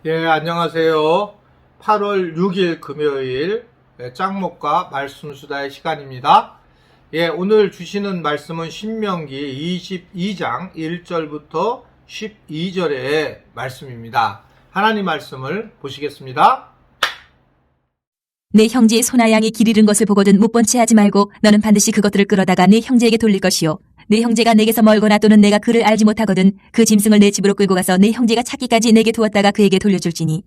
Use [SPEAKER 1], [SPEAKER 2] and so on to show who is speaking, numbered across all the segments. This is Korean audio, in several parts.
[SPEAKER 1] 예, 안녕하세요. 8월 6일 금요일 짱목과 말씀수다의 시간입니다. 예, 오늘 주시는 말씀은 신명기 22장 1절부터 12절의 말씀입니다. 하나님 말씀을 보시겠습니다.
[SPEAKER 2] 내 형제의 소나 양이 길 잃은 것을 보거든 못 본 채 하지 말고 너는 반드시 그것들을 끌어다가 내 형제에게 돌릴 것이요. 내 형제가 내게서 멀거나 또는 내가 그를 알지 못하거든 그 짐승을 내 집으로 끌고 가서 내 형제가 찾기까지 내게 두었다가 그에게 돌려줄지니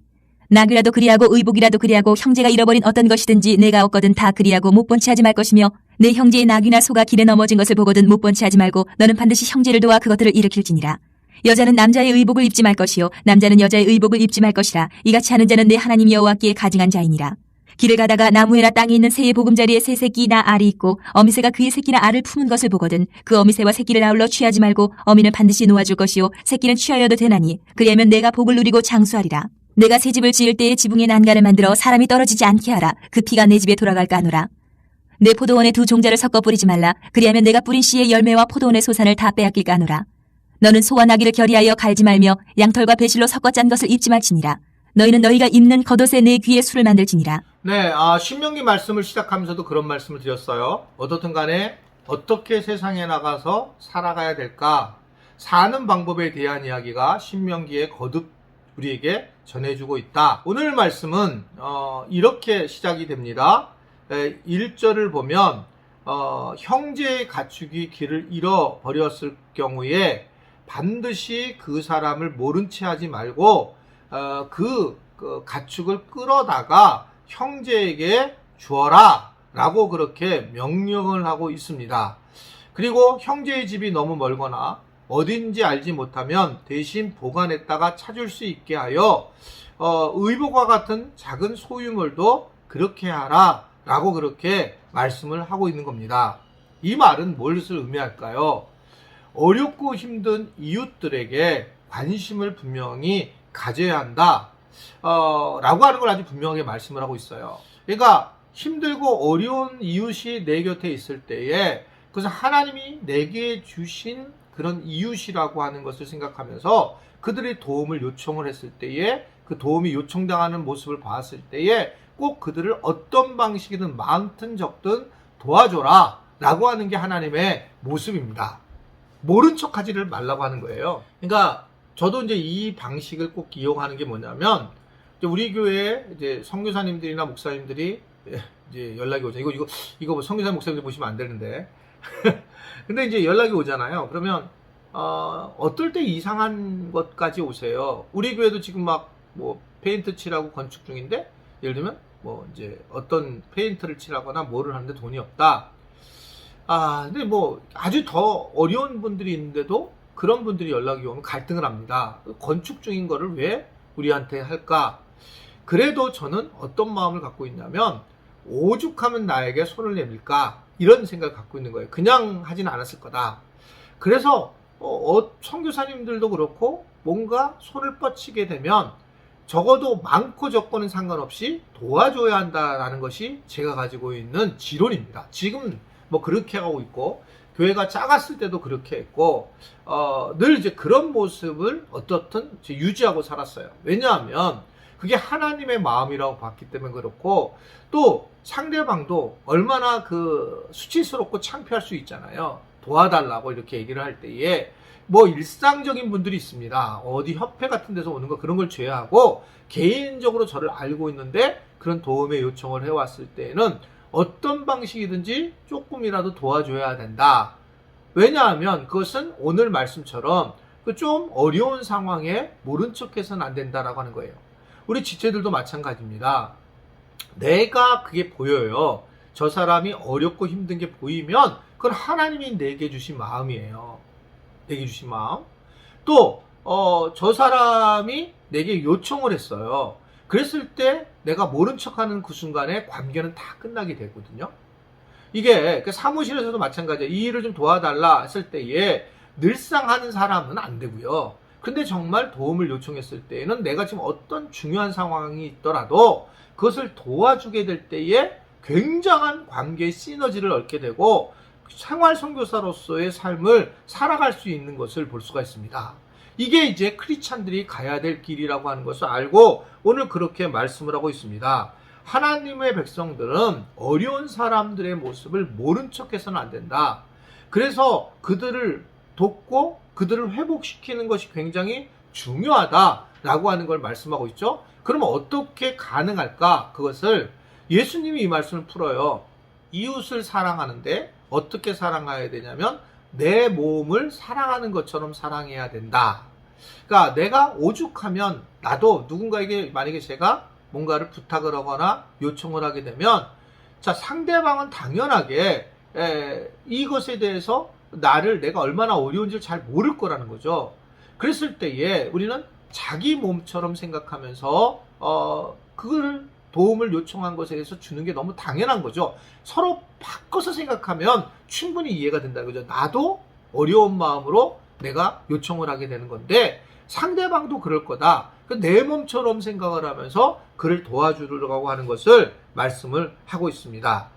[SPEAKER 2] 나귀라도 그리하고 의복이라도 그리하고 형제가 잃어버린 어떤 것이든지 내가 얻거든 다 그리하고 못 본 채 하지 말 것이며 내 형제의 나귀나 소가 길에 넘어진 것을 보거든 못 본 채 하지 말고 너는 반드시 형제를 도와 그것들을 일으킬지니라. 여자는 남자의 의복을 입지 말 것이요 남자는 여자의 의복을 입지 말 것이라. 이같이 하는 자는 내 하나님 여호와께 가증한 자이니라. 길을 가다가 나무에나 땅에 있는 새의 보금자리에 새 새끼나 알이 있고 어미새가 그의 새끼나 알을 품은 것을 보거든 그 어미새와 새끼를 아울러 취하지 말고 어미는 반드시 놓아줄 것이요 새끼는 취하여도 되나니 그리하면 내가 복을 누리고 장수하리라. 내가 새 집을 지을 때에 지붕에 난간을 만들어 사람이 떨어지지 않게 하라. 그 피가 내 집에 돌아갈까 하노라. 내 포도원에 두 종자를 섞어 뿌리지 말라. 그리하면 내가 뿌린 씨의 열매와 포도원의 소산을 다 빼앗길까 하노라. 너는 소와 나귀를 결의하여 갈지 말며 양털과 배실로 섞어 짠 것을 입지 말지니라. 너희는 너희가 입는 겉옷에 내 귀에 술을 만들지니라.
[SPEAKER 1] 네, 신명기 말씀을 시작하면서도 그런 말씀을 드렸어요. 어떻든 간에 어떻게 세상에 나가서 살아가야 될까? 사는 방법에 대한 이야기가 신명기에 거듭 우리에게 전해주고 있다. 오늘 말씀은 이렇게 시작이 됩니다. 1절을 보면 형제의 가축이 길을 잃어버렸을 경우에 반드시 그 사람을 모른 채 하지 말고 그 가축을 끌어다가 형제에게 주어라 라고 그렇게 명령을 하고 있습니다. 그리고 형제의 집이 너무 멀거나 어딘지 알지 못하면 대신 보관했다가 찾을 수 있게 하여 의복과 같은 작은 소유물도 그렇게 하라 라고 그렇게 말씀을 하고 있는 겁니다. 이 말은 무엇을 의미할까요? 어렵고 힘든 이웃들에게 관심을 분명히 가져야 한다 라고 하는 걸 아주 분명하게 말씀을 하고 있어요. 그러니까 힘들고 어려운 이웃이 내 곁에 있을 때에 그것은 하나님이 내게 주신 그런 이웃이라고 하는 것을 생각하면서 그들의 도움을 요청을 했을 때에 그 도움이 요청당하는 모습을 봤을 때에 꼭 그들을 어떤 방식이든 많든 적든 도와줘라 라고 하는 게 하나님의 모습입니다. 모른 척 하지를 말라고 하는 거예요. 그러니까 저도 이제 이 방식을 꼭 이용하는 게 뭐냐면 우리 교회에 이제 선교사님들이나 목사님들이 이제 연락이 오죠. 이거 뭐 선교사님 목사님들 보시면 안 되는데. 근데 이제 연락이 오잖아요. 그러면 어떨 때 이상한 것까지 오세요. 우리 교회도 지금 막 뭐 페인트 칠하고 건축 중인데 예를 들면 뭐 이제 어떤 페인트를 칠하거나 뭐를 하는데 돈이 없다. 근데 뭐 아주 더 어려운 분들이 있는데도 그런 분들이 연락이 오면 갈등을 합니다. 건축 중인 거를 왜 우리한테 할까? 그래도 저는 어떤 마음을 갖고 있냐면 오죽하면 나에게 손을 내밀까? 이런 생각을 갖고 있는 거예요. 그냥 하진 않았을 거다. 그래서 선교사님들도 그렇고 뭔가 손을 뻗치게 되면 적어도 많고 적고는 상관없이 도와줘야 한다라는 것이 제가 가지고 있는 지론입니다. 지금 뭐 그렇게 하고 있고 교회가 작았을 때도 그렇게 했고 늘 이제 그런 모습을 어떻든 유지하고 살았어요. 왜냐하면 그게 하나님의 마음이라고 봤기 때문에 그렇고 또 상대방도 얼마나 그 수치스럽고 창피할 수 있잖아요. 도와달라고 이렇게 얘기를 할 때에 뭐 일상적인 분들이 있습니다. 어디 협회 같은 데서 오는 거 그런 걸 제외하고 개인적으로 저를 알고 있는데 그런 도움의 요청을 해왔을 때에는 어떤 방식이든지 조금이라도 도와줘야 된다. 왜냐하면 그것은 오늘 말씀처럼 그 좀 어려운 상황에 모른 척해서는 안 된다라고 하는 거예요. 우리 지체들도 마찬가지입니다. 내가 그게 보여요. 저 사람이 어렵고 힘든 게 보이면 그건 하나님이 내게 주신 마음이에요. 내게 주신 마음. 또 저 사람이 내게 요청을 했어요. 그랬을 때 내가 모른 척하는 그 순간에 관계는 다 끝나게 되거든요. 이게 사무실에서도 마찬가지예요. 이 일을 좀 도와달라 했을 때에 늘상 하는 사람은 안 되고요. 근데 정말 도움을 요청했을 때에는 내가 지금 어떤 중요한 상황이 있더라도 그것을 도와주게 될 때에 굉장한 관계의 시너지를 얻게 되고 생활 선교사로서의 삶을 살아갈 수 있는 것을 볼 수가 있습니다. 이게 이제 크리스찬들이 가야 될 길이라고 하는 것을 알고 오늘 그렇게 말씀을 하고 있습니다. 하나님의 백성들은 어려운 사람들의 모습을 모른 척해서는 안 된다. 그래서 그들을 돕고 그들을 회복시키는 것이 굉장히 중요하다라고 하는 걸 말씀하고 있죠. 그러면 어떻게 가능할까? 그것을 예수님이 이 말씀을 풀어요. 이웃을 사랑하는데 어떻게 사랑해야 되냐면 내 몸을 사랑하는 것처럼 사랑해야 된다. 그러니까 내가 오죽하면 나도 누군가에게 만약에 제가 뭔가를 부탁을 하거나 요청을 하게 되면 자, 상대방은 당연하게 이것에 대해서 내가 얼마나 어려운지를 잘 모를 거라는 거죠. 그랬을 때에 우리는 자기 몸처럼 생각하면서 그걸 도움을 요청한 것에 대해서 주는 게 너무 당연한 거죠. 서로 바꿔서 생각하면 충분히 이해가 된다는 거죠. 나도 어려운 마음으로 내가 요청을 하게 되는 건데 상대방도 그럴 거다. 내 몸처럼 생각을 하면서 그를 도와주려고 하는 것을 말씀을 하고 있습니다.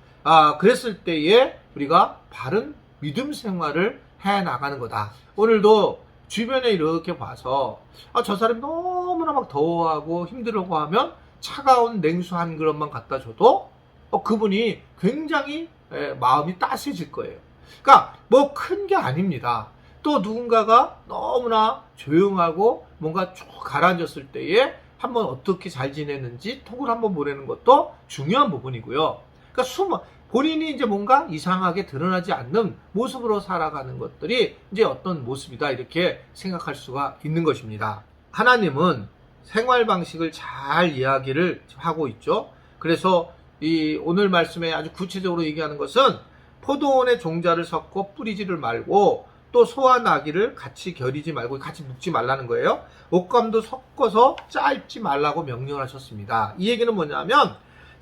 [SPEAKER 1] 그랬을 때에 우리가 바른 믿음 생활을 해 나가는 거다. 오늘도 주변에 이렇게 봐서 저 사람이 너무나 막 더워하고 힘들어하면 차가운 냉수 한 그릇만 갖다 줘도 그분이 굉장히 마음이 따스해질 거예요. 그러니까 뭐 큰 게 아닙니다. 또 누군가가 너무나 조용하고 뭔가 쭉 가라앉았을 때에 한번 어떻게 잘 지냈는지 톡을 한번 보내는 것도 중요한 부분이고요. 그러니까 본인이 이제 뭔가 이상하게 드러나지 않는 모습으로 살아가는 것들이 이제 어떤 모습이다 이렇게 생각할 수가 있는 것입니다. 하나님은 생활 방식을 잘 이야기를 하고 있죠. 그래서 이 오늘 말씀에 아주 구체적으로 얘기하는 것은 포도원에 종자를 섞고 뿌리지를 말고 또 소와 나귀를 같이 겨리지 말고 같이 묶지 말라는 거예요. 옷감도 섞어서 짧지 말라고 명령을 하셨습니다. 이 얘기는 뭐냐면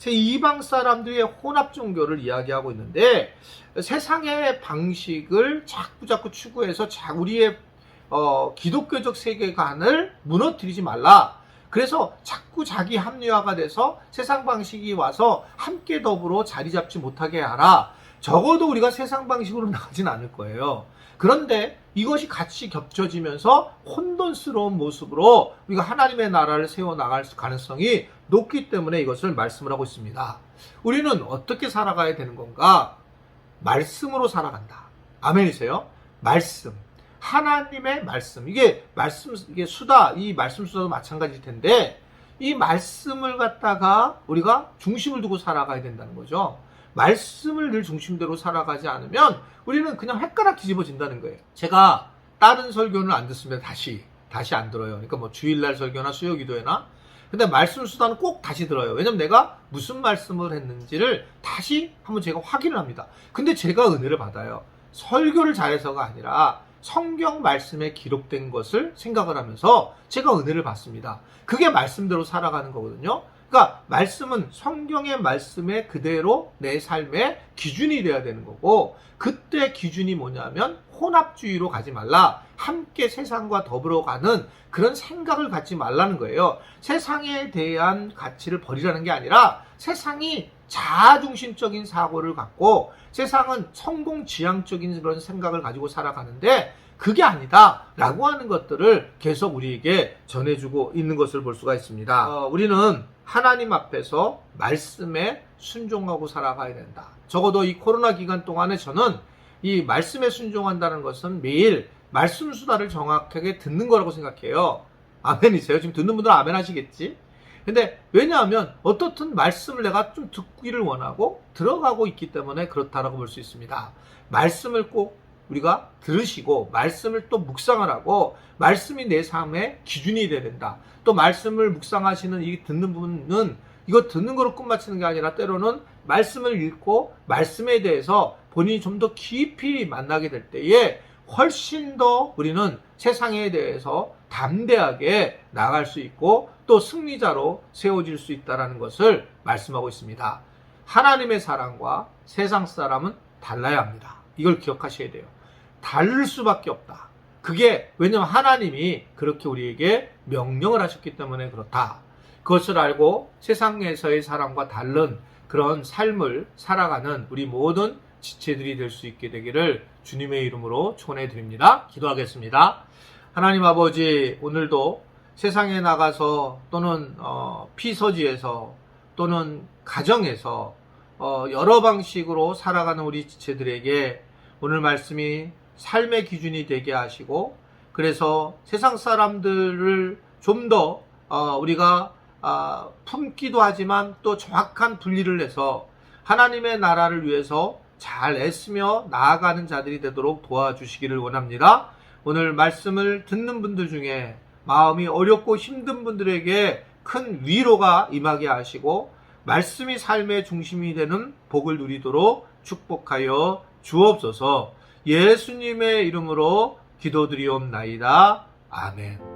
[SPEAKER 1] 이방 사람들의 혼합 종교를 이야기하고 있는데 세상의 방식을 자꾸 추구해서 우리의 기독교적 세계관을 무너뜨리지 말라. 그래서 자꾸 자기 합리화가 돼서 세상 방식이 와서 함께 더불어 자리 잡지 못하게 하라. 적어도 우리가 세상 방식으로 나가진 않을 거예요. 그런데 이것이 같이 겹쳐지면서 혼돈스러운 모습으로 우리가 하나님의 나라를 세워나갈 가능성이 높기 때문에 이것을 말씀을 하고 있습니다. 우리는 어떻게 살아가야 되는 건가? 말씀으로 살아간다. 아멘이세요? 말씀. 하나님의 말씀. 이게 수다, 이 말씀 수다도 마찬가지일 텐데, 이 말씀을 갖다가 우리가 중심을 두고 살아가야 된다는 거죠. 말씀을 늘 중심대로 살아가지 않으면 우리는 그냥 헷가락 뒤집어진다는 거예요. 제가 다른 설교는 안 듣습니다. 다시 안 들어요. 그러니까 뭐 주일날 설교나 수요 기도회나. 근데 말씀 수다는 꼭 다시 들어요. 왜냐면 내가 무슨 말씀을 했는지를 다시 한번 제가 확인을 합니다. 근데 제가 은혜를 받아요. 설교를 잘해서가 아니라 성경 말씀에 기록된 것을 생각을 하면서 제가 은혜를 받습니다. 그게 말씀대로 살아가는 거거든요. 그러니까 말씀은 성경의 말씀에 그대로 내 삶의 기준이 돼야 되는 거고, 그때 기준이 뭐냐면 혼합주의로 가지 말라. 함께 세상과 더불어 가는 그런 생각을 갖지 말라는 거예요. 세상에 대한 가치를 버리라는 게 아니라 세상이 자아중심적인 사고를 갖고 세상은 성공지향적인 그런 생각을 가지고 살아가는데 그게 아니다 라고 하는 것들을 계속 우리에게 전해주고 있는 것을 볼 수가 있습니다. 우리는 하나님 앞에서 말씀에 순종하고 살아가야 된다. 적어도 이 코로나 기간 동안에 저는 이 말씀에 순종한다는 것은 매일 말씀 수다를 정확하게 듣는 거라고 생각해요. 아멘이세요? 지금 듣는 분들은 아멘 하시겠지? 근데 왜냐하면 어떻든 말씀을 내가 좀 듣기를 원하고 들어가고 있기 때문에 그렇다라고 볼 수 있습니다. 말씀을 꼭 우리가 들으시고 말씀을 또 묵상을 하고 말씀이 내 삶의 기준이 돼야 된다. 또 말씀을 묵상하시는 이 듣는 분은 이거 듣는 거로 끝마치는 게 아니라 때로는 말씀을 읽고 말씀에 대해서 본인이 좀 더 깊이 만나게 될 때에 훨씬 더 우리는 세상에 대해서 담대하게 나갈 수 있고 또 승리자로 세워질 수 있다는 것을 말씀하고 있습니다. 하나님의 사랑과 세상 사람은 달라야 합니다. 이걸 기억하셔야 돼요. 다를 수밖에 없다. 그게 왜냐하면 하나님이 그렇게 우리에게 명령을 하셨기 때문에 그렇다. 그것을 알고 세상에서의 사람과 다른 그런 삶을 살아가는 우리 모든 지체들이 될 수 있게 되기를 주님의 이름으로 축원해 드립니다. 기도하겠습니다. 하나님 아버지, 오늘도 세상에 나가서 또는 피서지에서 또는 가정에서 여러 방식으로 살아가는 우리 지체들에게 오늘 말씀이 삶의 기준이 되게 하시고, 그래서 세상 사람들을 좀 더 우리가 품기도 하지만 또 정확한 분리를 해서 하나님의 나라를 위해서 잘 애쓰며 나아가는 자들이 되도록 도와주시기를 원합니다. 오늘 말씀을 듣는 분들 중에 마음이 어렵고 힘든 분들에게 큰 위로가 임하게 하시고 말씀이 삶의 중심이 되는 복을 누리도록 축복하여 주옵소서. 예수님의 이름으로 기도드리옵나이다. 아멘.